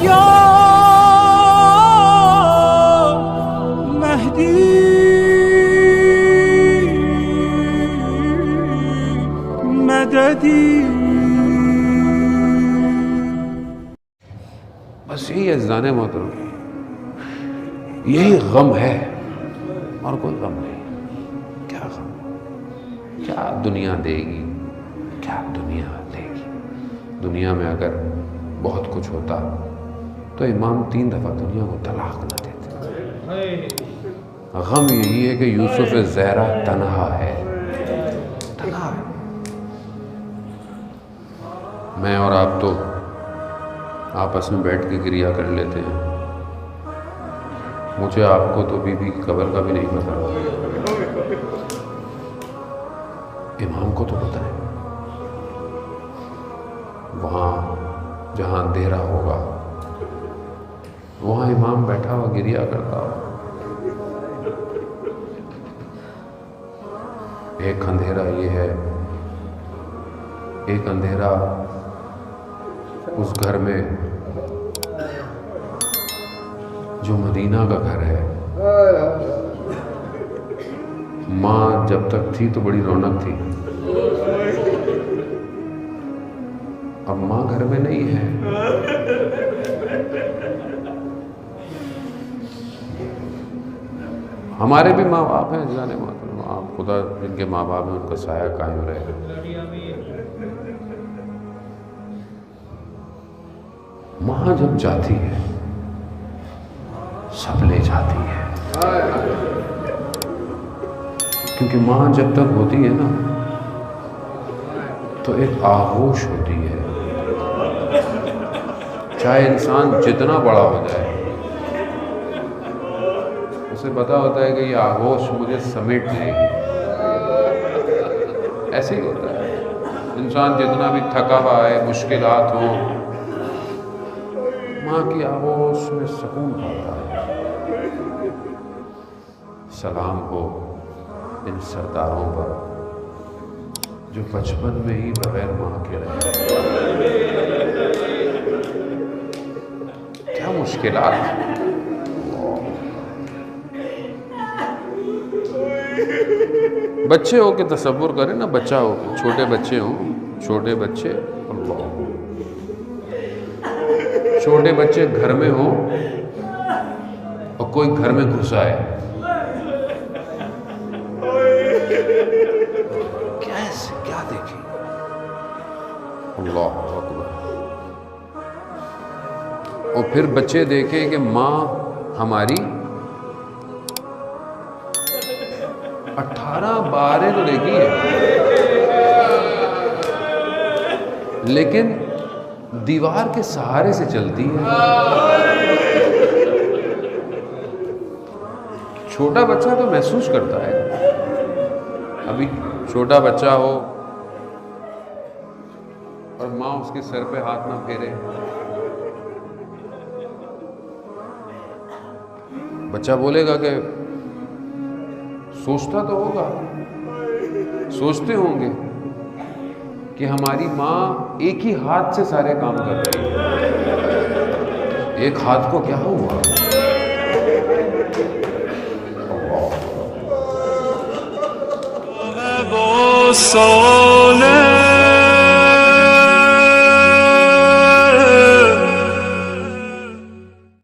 یا مہدی مددی. بس یہی عزیزان محترم، یہی غم ہے اور کوئی غم نہیں. کیا غم، کیا دنیا دے گی، کیا دنیا لے گی. دنیا میں اگر بہت کچھ ہوتا تو امام 3 دفعہ دنیا کو طلاق نہ دیتے. غم یہی ہے کہ یوسف زہرا تنہا ہے، تنہا ہے. میں اور آپ تو آپس میں بیٹھ کے گریہ کر لیتے ہیں، مجھے آپ کو تو بی بی کی قبر کا بھی نہیں پتا، امام کو تو پتا ہے. وہاں جہاں اندھیرا ہوگا وہاں امام بیٹھا ہوا گریہ کرتا ہوا. ایک اندھیرا یہ ہے، ایک اندھیرا اس گھر میں جو مدینہ کا گھر ہے. ماں جب تک تھی تو بڑی رونق تھی، اب ماں گھر میں نہیں ہے. ہمارے بھی ماں باپ ہیں جانے محترم، آپ خدا جن کے ماں باپ ہیں ان کا سایہ قائم رہے. ماں جب جاتی ہے سب لے جاتی ہے، کیونکہ ماں جب تک ہوتی ہے نا تو ایک آغوش ہوتی ہے. چاہے انسان جتنا بڑا ہو جائے اسے پتا ہوتا ہے کہ یہ آغوش مجھے سمیٹ لے گی. ایسے ہی ہوتا ہے، انسان جتنا بھی تھکا ہوا ہے، مشکلات ہوں، ماں کی آغوش میں سکون پاتا ہے. سلام ہو ان سرداروں پر جو بچپن میں ہی بغیر ماں کے رہے. کیا مشکلات. بچے ہو کے تصور کریں نا، بچہ ہو کے، چھوٹے بچے ہوں، چھوٹے بچے، اللہ، چھوٹے بچے گھر میں ہوں اور کوئی گھر میں گھس آئے، کیا دیکھیں. اللہ اکبر. اور پھر بچے دیکھیں کہ ماں ہماری 18 باریں تو دیکھی ہے لیکن دیوار کے سہارے سے چلتی ہے. چھوٹا بچہ تو محسوس کرتا ہے. ابھی چھوٹا بچہ ہو اور ماں اس کے سر پہ ہاتھ نہ پھیرے، بچہ بولے گا کہ سوچتا تو ہوگا، سوچتے ہوں گے کہ ہماری ماں ایک ہی ہاتھ سے سارے کام کر رہی ہے، ایک ہاتھ کو کیا ہوا. سونے